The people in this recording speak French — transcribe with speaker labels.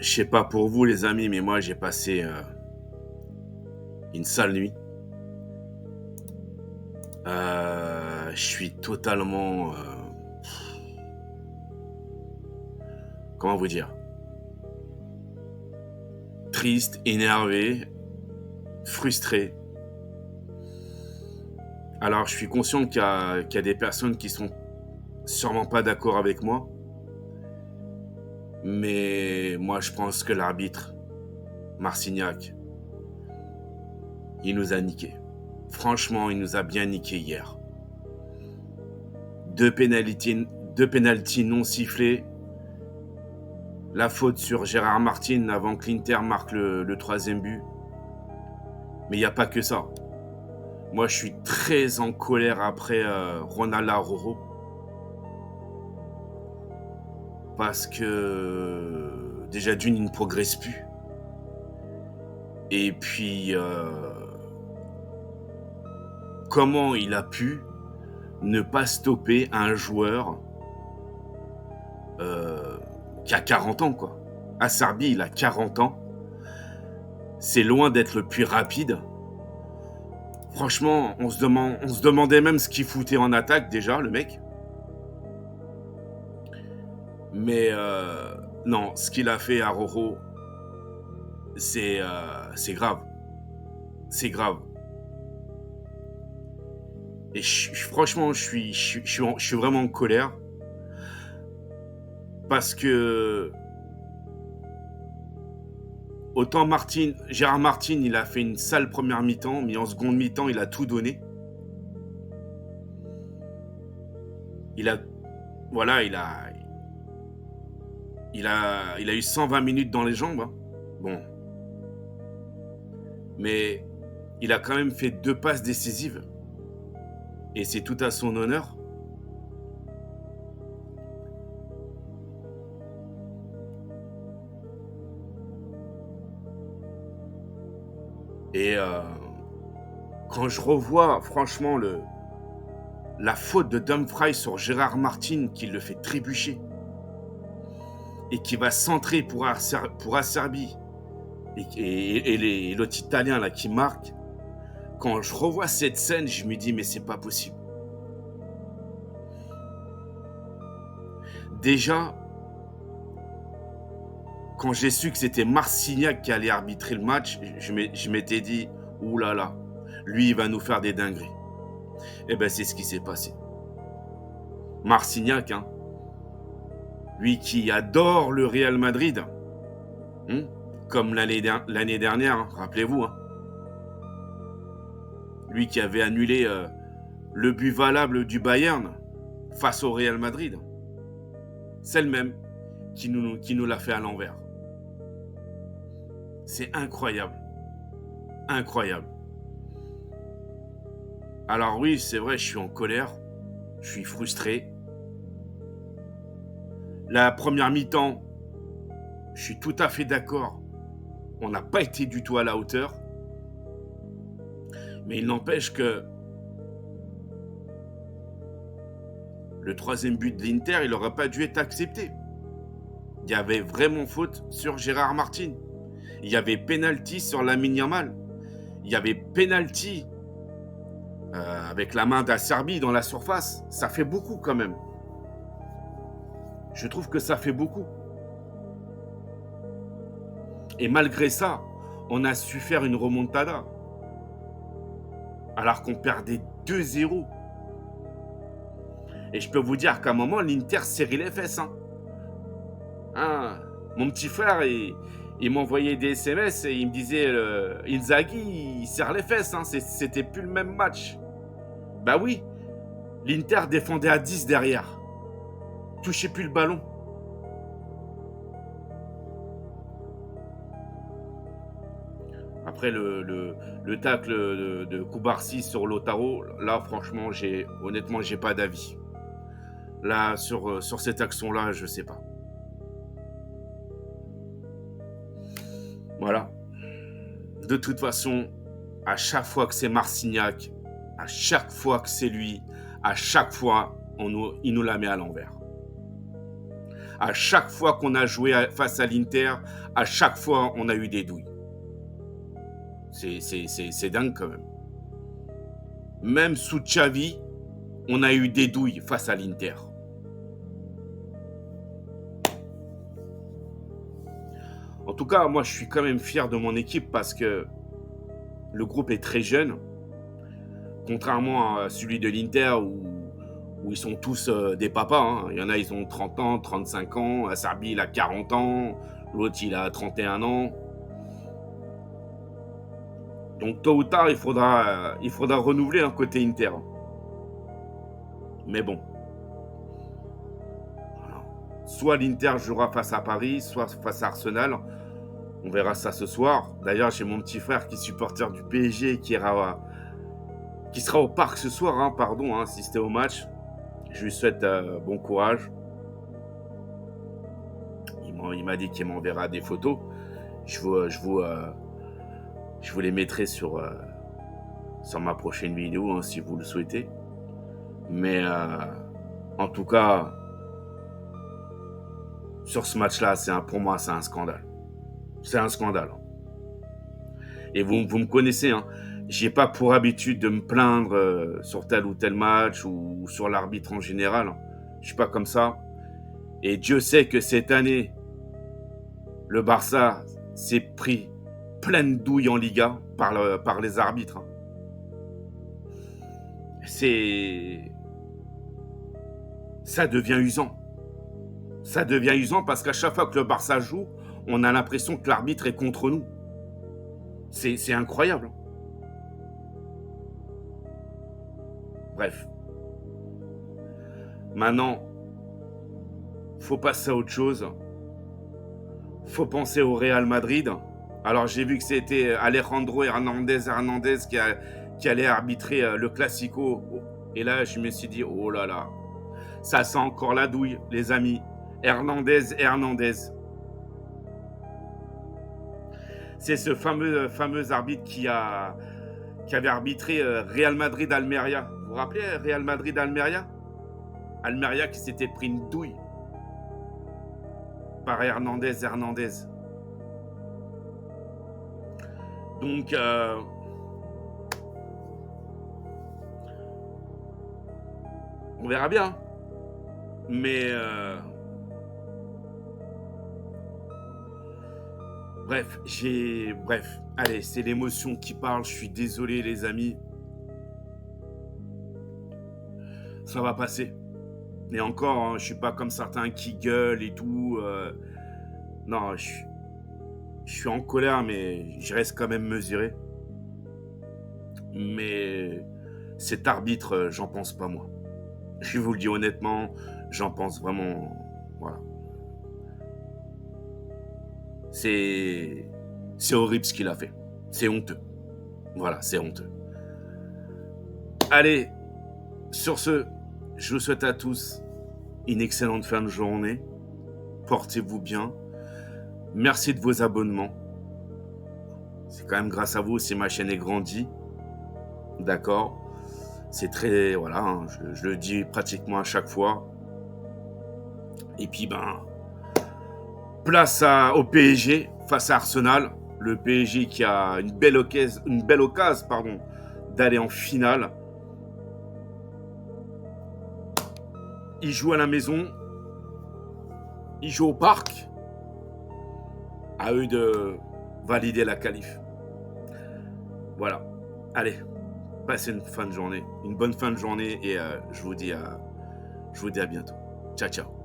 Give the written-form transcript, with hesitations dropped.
Speaker 1: Je sais pas pour vous les amis, mais moi j'ai passé une sale nuit. Je suis totalement... comment vous dire? Triste, énervé, frustré. Alors je suis conscient qu'il y a des personnes qui sont sûrement pas d'accord avec moi. Mais moi je pense que l'arbitre, Marcignac, il nous a niqué. Franchement, il nous a bien niqué hier. Deux pénaltys non sifflés. La faute sur Gérard Martin avant que l'Inter marque le troisième but. Mais il n'y a pas que ça. Moi, je suis très en colère après Ronald Araujo. Parce que déjà d'une, il ne progresse plus. Et puis, comment il a pu ne pas stopper un joueur qui a 40 ans, quoi. Acerbi, il a 40 ans. C'est loin d'être le plus rapide. Franchement, on se demandait même ce qu'il foutait en attaque, déjà, le mec. Mais non, ce qu'il a fait à Rojo, c'est grave. C'est grave. Et franchement, je suis vraiment en colère. Parce que autant Gérard Martin, il a fait une sale première mi-temps, mais en seconde mi-temps, il a tout donné. Il a eu 120 minutes dans les jambes. Hein. Bon. Mais il a quand même fait 2 passes décisives. Et c'est tout à son honneur. Et quand je revois franchement la faute de Dumfries sur Gérard Martin qui le fait trébucher et qui va centrer pour Acerbi et l'autre Italien là qui marque, quand je revois cette scène, je me dis mais c'est pas possible. Déjà, quand j'ai su que c'était Marcignac qui allait arbitrer le match, je m'étais dit, oulala, lui il va nous faire des dingueries. Et ben c'est ce qui s'est passé. Marcignac, hein, lui qui adore le Real Madrid, comme l'année dernière, hein, rappelez-vous. Hein, lui qui avait annulé le but valable du Bayern face au Real Madrid. C'est le même qui nous l'a fait à l'envers. C'est incroyable. Incroyable. Alors oui, c'est vrai, je suis en colère. Je suis frustré. La première mi-temps, je suis tout à fait d'accord. On n'a pas été du tout à la hauteur. Mais il n'empêche que le troisième but de l'Inter, il n'aurait pas dû être accepté. Il y avait vraiment faute sur Gérard Martin. Il y avait pénalty sur Lamine Yamal. Il y avait pénalty avec la main d'Acerbi dans la surface. Ça fait beaucoup quand même. Je trouve que ça fait beaucoup. Et malgré ça, on a su faire une remontada. Alors qu'on perdait 2-0. Et je peux vous dire qu'à un moment, l'Inter serrait les fesses. Hein, mon petit frère, il m'envoyait des SMS et il me disait Inzaghi, il serre les fesses. C'était plus le même match. Bah oui, l'Inter défendait à 10 derrière. Touchait plus le ballon. Après le tacle de Koubarsi sur Lautaro, là franchement, honnêtement, j'ai pas d'avis. Là, sur cette action-là, je sais pas. Voilà. De toute façon, à chaque fois que c'est Marcignac, à chaque fois que c'est lui, à chaque fois, il nous la met à l'envers. À chaque fois qu'on a joué face à l'Inter, à chaque fois, on a eu des douilles. C'est dingue quand même. Même sous Xavi, on a eu des douilles face à l'Inter. En tout cas, moi, je suis quand même fier de mon équipe parce que le groupe est très jeune, contrairement à celui de l'Inter où ils sont tous des papas. Hein. Il y en a, ils ont 30 ans, 35 ans. Acerbi, il a 40 ans. L'autre, il a 31 ans. Donc, tôt ou tard, il faudra renouveler un côté Inter. Mais bon. Voilà. Soit l'Inter jouera face à Paris, soit face à Arsenal. On verra ça ce soir. D'ailleurs, j'ai mon petit frère qui est supporter du PSG qui sera au parc ce soir, assister au match. Je lui souhaite bon courage. Il m'a dit qu'il m'enverra des photos. Je vous les mettrai sur ma prochaine vidéo, si vous le souhaitez. Mais en tout cas, sur ce match-là, pour moi, c'est un scandale. C'est un scandale. Et vous me connaissez, hein. J'ai pas pour habitude de me plaindre sur tel ou tel match ou sur l'arbitre en général. Je suis pas comme ça. Et Dieu sait que cette année, le Barça s'est pris plein de douilles en Liga par les arbitres. Ça devient usant. Ça devient usant parce qu'à chaque fois que le Barça joue, on a l'impression que l'arbitre est contre nous. C'est incroyable. Bref. Maintenant, faut passer à autre chose. Faut penser au Real Madrid. Alors j'ai vu que c'était Alejandro Hernandez qui allait arbitrer le Classico. Et là, je me suis dit, oh là là, ça sent encore la douille, les amis. Hernandez. C'est ce fameux arbitre qui avait arbitré Real Madrid-Almeria. Vous vous rappelez Real Madrid-Almeria? Almeria qui s'était pris une douille par Hernandez. Donc, on verra bien. Mais, bref, allez, c'est l'émotion qui parle. Je suis désolé, les amis. Ça va passer. Et encore, je suis pas comme certains qui gueulent et tout. Non, je suis en colère, mais je reste quand même mesuré. Mais cet arbitre, j'en pense pas moi. Je vous le dis honnêtement, j'en pense vraiment. Voilà. C'est horrible ce qu'il a fait. C'est honteux. Voilà, c'est honteux. Allez, sur ce, je vous souhaite à tous une excellente fin de journée. Portez-vous bien. Merci de vos abonnements. C'est quand même grâce à vous si ma chaîne est grandie. D'accord. C'est très... Voilà, je le dis pratiquement à chaque fois. Et puis, place au PSG face à Arsenal. Le PSG qui a une belle occasion d'aller en finale. Il joue à la maison. Il joue au parc. À eux de valider la qualif. Voilà. Allez, passez une bonne fin de journée et je vous dis à bientôt. Ciao, ciao.